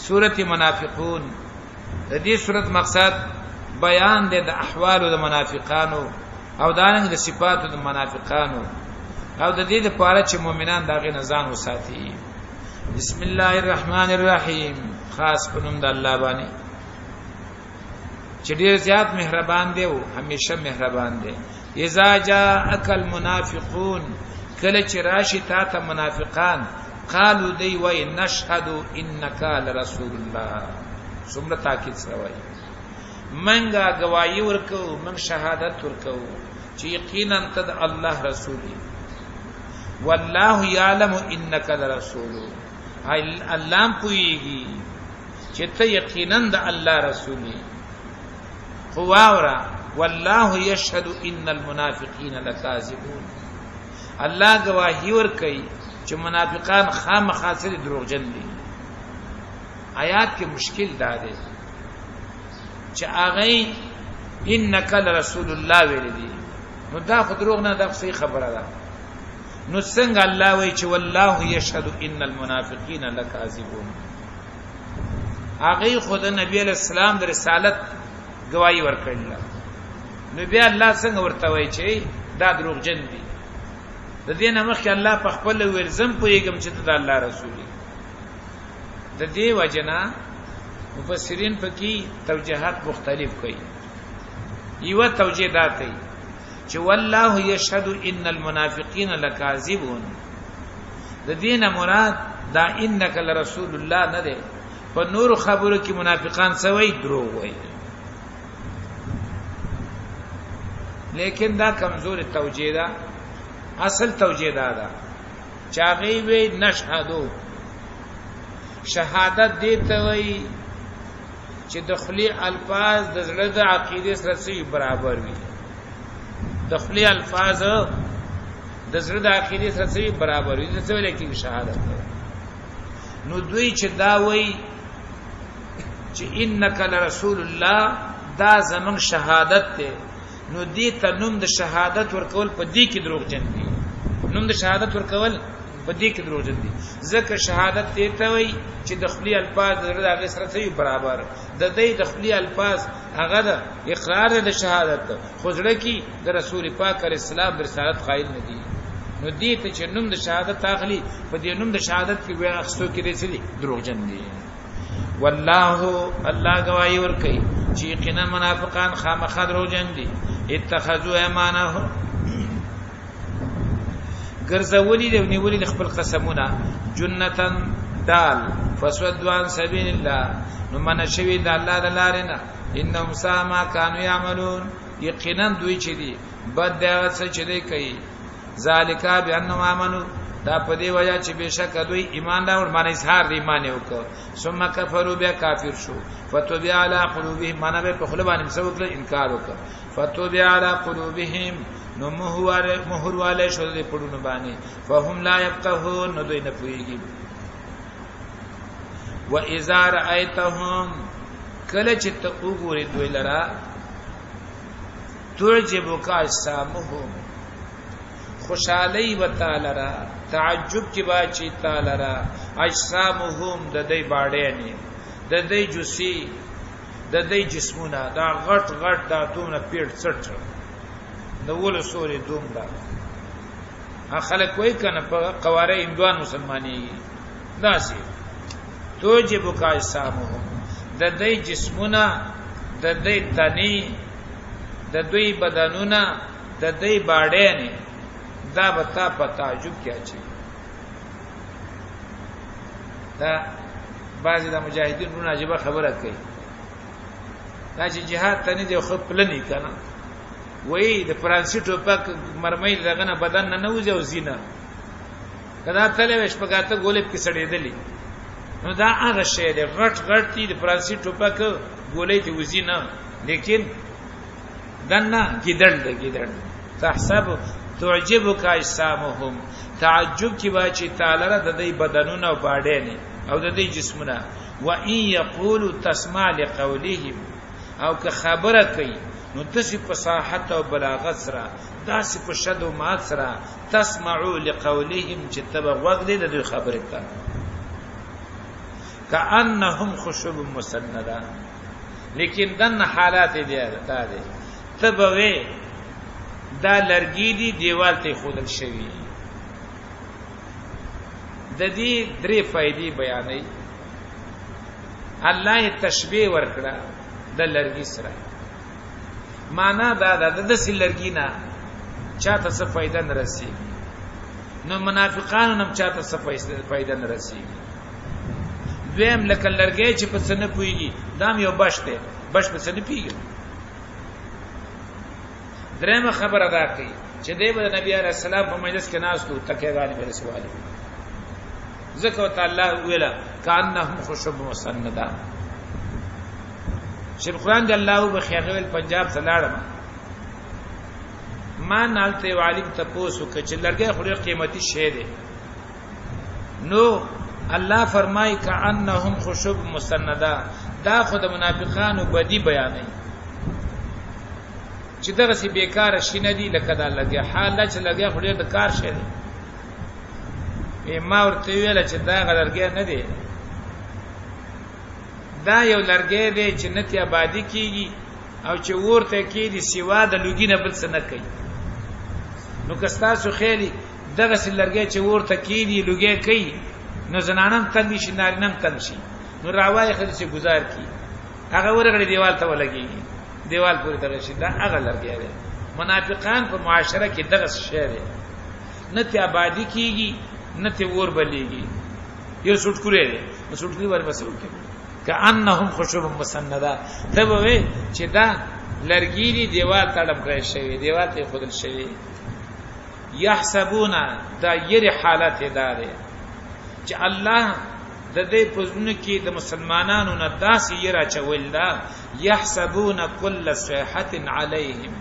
سورۃ منافقون. د دې سورۃ مقصد بیان دی د احوال د منافقانو او دانګ د صفات د منافقانو او د دې لپاره چې مؤمنان داغه نزان وساتي. بسم الله الرحمن الرحیم. خاص په نوم د الله باندې چې ډیر زیات مهربان دی او همیشه مهربان دی. اذا جاءك المنافقون، کله چې راشي تا ته منافقان، قالوا دی وای نشهد انك لرسول الله. څومره تاکید سره وای منګه گواہی ورکو، من شهادت ورکو چې یقینا ته د الله رسول دی. والله يعلم انك لرسول، الله پویږي چې ته یقینا د الله رسول دی. خواورا والله يشهد ان المنافقين لكاذبون، الله گواہی ورکي چې منافقان خامخا سره دروغجن دي. آیات کې مشکل دا دی چې هغه انک لرسول الله ویل دي، نو دا خو دروغ نه، دا صحیح خبره ده. نو څنګه الله وایي چې والله يشهد ان المنافقين لكاذبون؟ هغه خود نبی علیہ السلام د رسالت گواہی ورکړل، نو بیا الله څنګه ورته وایي چې دا دروغجن دي؟ د دې نه مخکې الله په خپل ویل زم پوهیږم چې ته د الله رسول یې. د دې وجنا مفسرین پکې توجیهات مختلف کوي. یو توجیه دا کوي چې والله يشهد ان المنافقين لكاذبون، د دې نه مراد دا انک لرسول الله نه ده. په نور خبرو کې منافقان سوي دروغ وایي، لیکن دا کمزور توجیه ده. اصل توجیه ده چې هغه وی نشهدو، شهادت دی ته وی چې دخلی الفاظ د زړه د عقیده سره برابر وي. دخلی الفاظ د زړه د عقیده سره برابر وي، څه ویل کې شهادت. نو دوی چې دا وی چې انک لرسول الله، دا زمون شهادت ده. نو دې ته نوم د شهادت ورکول په دې کې دروغجن دي. نوم د شهادت ورکول په دې کې دروغجن دي، ځکه شهادت دې ته وایي چې دخلی الفاظ د هغه سره برابر. د دې دخلی الفاظ هغه د اقرار د شهادت، خو ځکه کې د رسول پاک علیه السلام د رسالت قائل نه دي. نو دې ته چې نوم د شهادت اخلي، په دې نوم د شهادت کې وایي اخستو کې دې دروغجن دي. والله الله گواہی ورکي چې یقینا منافقان خامخا دروغجن دي. اتخذوا ایمانهم، ګرځولي دی ونیولي د خپل قسمونه، جنتن دال فسودوا عن سبيل الله، نو من شوی د الله د لارې نه. انهم ساء ما كانوا يعملون، یقینا دوی چې دي بد دی څه چې دی کوي. ذالک بانهم امنوا، دا په دې وجه چې بشک دوی ایمان راوړ، معنی اظهار د ایمان وکړ. ثم كفروا بیا کافر شو. فتوبیا علی قلوبهم، معنی به په خپل باندې مسوکل انکار وکړ. فتوبیا علی قلوبهم، نو مهر والے شو دې پړونو باندې. فهم لا يفقهون، نو دوی نه پوهیږي. و اذا رايتهم، کله چې ته وګورې دوی لرا، تعجبک اجسامهم، خوشالي و تعالی را، تعجب کی باچی تعالی را. اجسامهم، د دې باډې نه، د دې جوسی، د دې جسمونه، دا غټ غټ دا تونه پیړ څټ د ول سوري دومره. خلک وای کنه په قواره هندوان مسلمانۍ داسې. توجب کا اجسامهم، د دې جسمونه، د دې تنی، د دوی بدنونه، د دې باډې نه، دا بتا په تعجب کې اچي. دا بعضی د مجاهدینو عجیب خبره کوي، دا چې جهاد ته نه دی خو پلنې کنه، وای د فرانسې ټوپک مرمۍ دغه نه بدن نه نوځي او زینه کدا تلې وش پګاته ګولې کې سړېدلې. نو دا هغه شی دی غټ غټ دي د فرانسې ټوپک ګولې ته وزینه، لیکن دنه ګیدړ د ګیدړ. تحسب تعجبک اجسامهم، تعجب کی باچی تعالی را د دې بدنونه او باډې نه او د دې جسمونه. و ان یقولوا تسمع لقولهم، او که خبره کوي نو تاسو په صحت او بلاغت سره، تاسو په شد او مات سره، تسمعوا لقولهم، چې تبغ وغ دې د خبره ته. کأنهم خشب مسنده. لیکن دن حالات دی تا دی تبوی دا لرګي دی دیوال ته خودل شوی. د دې درې فائدې بیانې. الله یې تشبیه ورکړه د لرګي سره. معنا دا د دې لرګي نه چاته څه فائدہ نه رسیږي، نو منافقانو هم چاته څه فائدہ نه رسیږي. دویم لکه لرګي چې په څه نه پويږي، دام یو بشته بش په څه نه پیږي. درېمه خبره دا کوي چې د نبی عليه السلام په مجلس کې ناس ته تکیهګانی په سوال ذکر تعالی ویلا کانهم خشب مسنده. شیخ قرآن دی الله بخیغل پنجاب سلاړم ما نالته عالم تپوسو چې لرګي خوري قیمتي شی دی. نو الله فرمای کانهم خشب مسنده. دا خود منافقانو بدی بیانې چې دغه سی بیکاره شي نه دی لکه دا لګي حال دا چې لګي خوري د کار شي دی. ما ورته ویل چې دا لرګي نه دی، دا یو لرګي دی چې نتی آبادی کیږي او چې ورته کیږي سیوا د لوګي نه بل څه نه کوي. نو کستاسو خېلی دغه سی لرګي چې ورته کیږي لوګي کوي، نو زنانم تنګ شي نارینم تنګ شي، نو راوای خل چې گزار کی هغه ورغړي دیوال ته ولګي، دیوال پورې دغه شي. دا هغه لرګي دی. منافقان په معاشره کې دغه شی دی، نتی آبادی کیږي نتی ور بلیږي. یو سټکوري دی، نو سټکوري ور بسو کې کأنهم خشب مسنده. ته به چې دا لرګي دی دیوال ته ډب کړی شوی، دیوال ته خودل شوی. یحسبون دا یری حالت دار چې الله د دې پزونه کې د مسلمانانو نه داسې یرا چول دا یحسبون کل صیحه علیهم.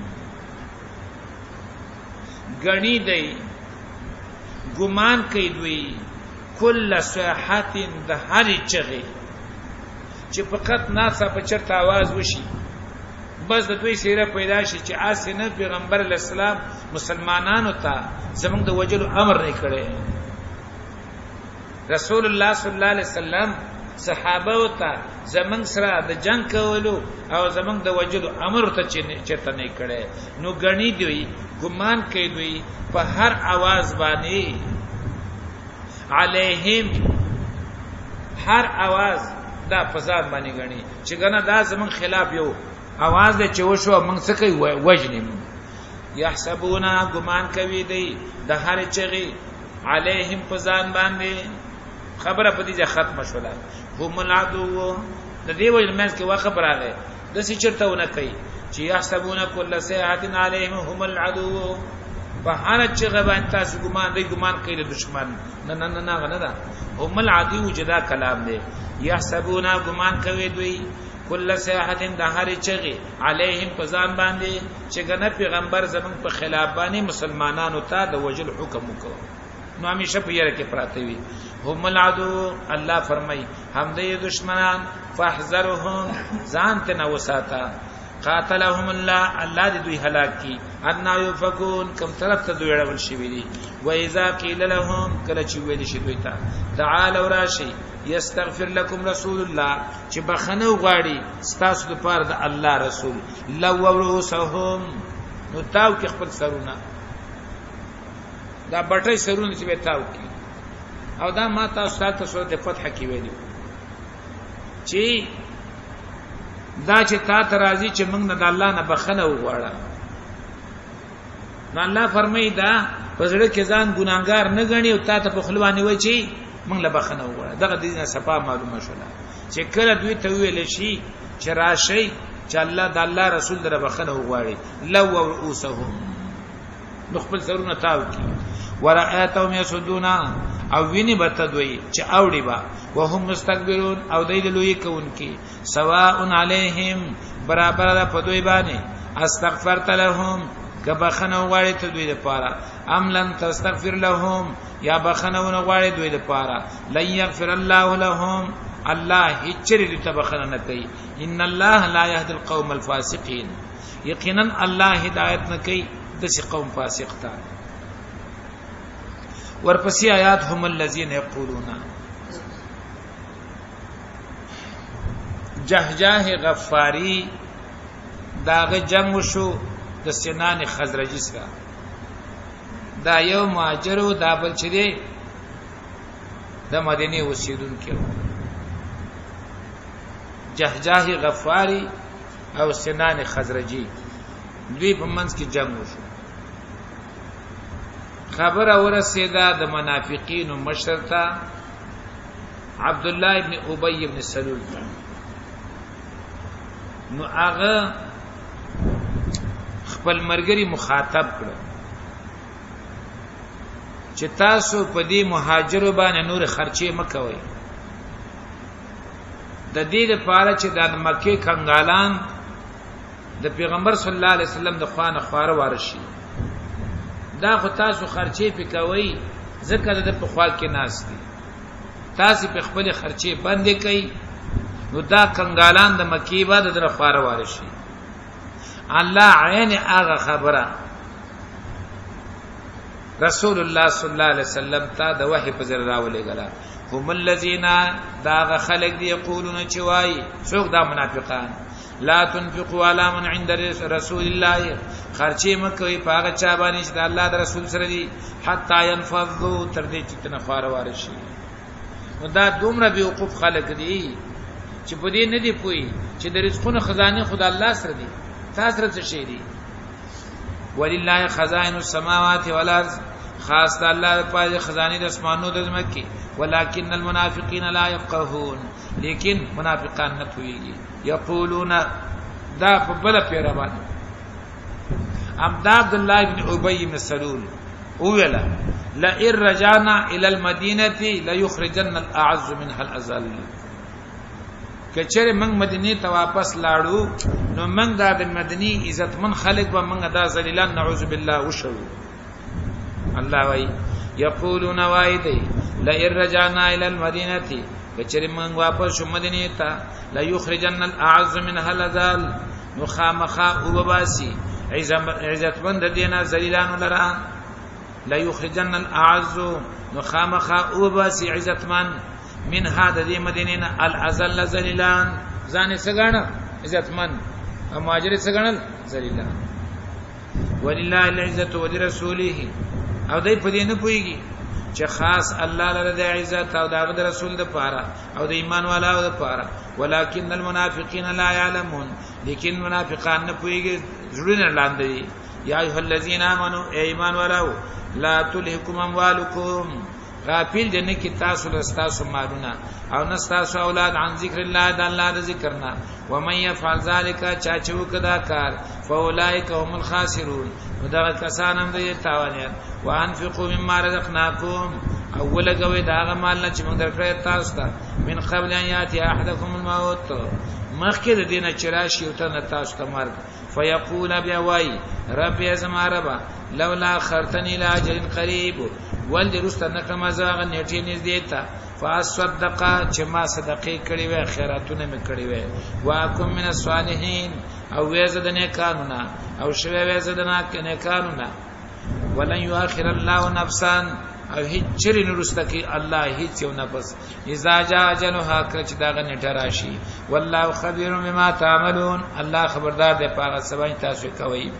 غنی دی ګمان کوي دوی کل صیحه د هر چغه چې فقط ناسا په چرته आवाज وشي بس د دوی سیره پیدا شي چې اسنه پیغمبر اسلام مسلمانانو ته زمونږ د وجلو امر نه کړي. رسول الله صلی الله علیه وسلم صحابه او ته زمونږ سره د جنگ کولو او زمونږ د وجلو امر ته چرته نه کړي. نو غنی دی ګمان کوي دوی په هر आवाज باندې علیهم، هر आवाज دا فساد باندې غنی چې ګنه دا زمون خلاف یو आवाज دی چې وشو موږ څه کوي وجنیم. یحسبونا ګمان کوي دی د هر چغي علیهم فساد باندې. خبره په دې ختم شوله. هم العدو د دې وجه مې کې واخ راغی د څه چرته ونه کوي چې یحسبونا کل سیئه علیهم هم العدو. په هر چغه باندې تاسو ګمان دی ګمان کوي د دشمن. نه نه نه نه نه هم العدو جدا کلام دی. یحسبونا ګمان کوي دوی کل سیاحت د هر چغه علیهم فزان باندې چې ګنه پیغمبر زمون په خلاف باندې مسلمانانو ته د وجل حکم وکړو. نو همیشه په یره کې پراته وي. هم العدو الله فرمای هم د دشمنان فاحذرهم ځان ته نو ساته. قاتلهم الله الله دې دوی هلاک کی. ان یفکون کوم طرف ته دوی اړول شي ویلي. و اذا قیل لهم کله چې ویل شي دوی ته تعالوا راشي یستغفر لكم رسول الله چې بخنه غواړي ستاسو لپاره د الله رسول لو ورسهم نو تاو کې خپل سرونه دا بټي سرونه چې به تاو کې. او دا ما تاسو ته سورته فتح کې ویلي چې دا چې تا ته راځي چې موږ نه د الله نه بخنه وغواړو. نو الله فرمایي دا پزړه کې ځان ګناګار نه غني او تا ته په خلوانی وای چې موږ له بخنه وغواړو. دغه د دې صفه معلومه شوه چې کله دوی ته ویل شي چې راشي چې الله د الله رسول در بخنه وغواړي لو رؤوسهم نو خپل سرونه تاو کی. ورأتهم يسدون او ویني بته دوی چې اوړي با وهم مستكبرون او دای د لوی کوونکی. سواء علیهم برابر ده په دوی باندې استغفرت لهم که بخنه غواړي ته دوی لپاره ام لن تستغفر لهم یا بخنه غواړي دوی لپاره لن يغفر الله لهم الله هیڅ لري ته بخنه نه کوي. ان الله لا يهدي القوم الفاسقين یقینا الله هدایت نه کوي د قوم فاسق ته. ورپسې آیات هم الذين يقولون جهجاه غفاری داغه جنگ شو د سنان خزرجی سره دا یو مهاجر او دا بل چې دی د مدینه اوسیدونکو جهجاه غفاری او سنان خزرجی دوی په منځ کې جنگ وشو خبر ورسېدا د منافقینو مشر ته عبد الله ابن ابي ابن سلول نو هغه خپل مرګري مخاطب کړ چې تاسو په دې مهاجرو باندې نور خرچې مکوئ د دې لپاره چې د مکه کنګالان د پیغمبر صلی الله علیه وسلم د خوانه خواره وارشي دا خو تاسو خرچې پکوي ځکه د په خوا کې ناس دي تاسو په خپل خرچې باندې کوي نو دا کنګالان د مکی بعد د خواره وارشي الله عین هغه خبره رسول الله صلی الله علیه وسلم ته د وحی په ذریعہ راولېګلا هم الذين دا خلق دي یقولون چوي څوک دا منافقان لا تنفقوا على من عند رسول الله خرچې مکوي پاغه چا باندې چې الله د رسول سره دي حتا ينفضوا تر دې چې تنفار وارشي نو دا دومره به وقوف خلق دي چې په دې نه دي پوي چې د رزقونو خزانه خدای الله سره دي تاسو سره څه شي دي ولله خزائن السماوات والارض خاص د الله په خزانه د اسمانونو د زمکه ولكن المنافقين لا يفقهون لیکن منافقان نه پويږي یقولون دا په بل پیروان عبد الله ابن ابي بن سلول اولا لا ان رجعنا الى المدينه لا يخرجن الاعز منها الاذل کچره موږ مدینه ته واپس لاړو نو موږ د مدینه عزتمن خلق و موږ د ذلیلان نعوذ بالله وشو الله وای یقولون وایدی لا ان رجعنا الى المدينه کچره موږ واپس شو مدینه ته لا يخرجن الاعز منها الاذل نو خامخا او باسي عزتمن د دینه ذلیلان لرا لا يخرجن الاعز نو خامخا او باسي عزتمن من هذا دې مدینه الاذل ذلیلان ځان څنګه عزتمن او ماجر څنګه ذلیلان ولله العزه ولرسوله او دای په دې نه پويږي چې خاص الله لره د عزت او د رسول د پاره او د ایمان والا د پاره ولکن المنافقین لا يعلمون لیکن منافقان نه پويږي زړونه لاندې یا ایه الذین آمنوا ایمان والو لا تلهکم اموالکم غافل دي نه کی تاسو لستاسو مالونه او نه تاسو اولاد عن ذکر الله د الله د ذکرنا و من يفعل ذلك چا چو کدا کار فاولئک هم الخاسرون ودغه کسان هم دي تاوانيان وانفقوا مما رزقناكم اول غوي داغه مال نه چې موږ درکړی تاسو ته من قبل ان یاتی احدکم الموت مخکې د دینه چراشی او ته تاسو ته مرګ فیقول بیا وای رب ازما رب لولا خرتنی لاجل قریب ول درست نکما زاغ نیټی نږدې تا فاصدق چې ما صدقې کړې وې خیراتونه مې کړې وې واکم من الصالحین او وېزه د نیکانونه او شوه وېزه د نیکانونه ولن یؤخر الله نفسا او هیڅ چری نورسته کی الله هیڅ یو نفس اذا جاء اجلها کچ داغه نیټه راشي والله خبير بما تعملون الله خبردار دی پاغه سبا تاسو کوي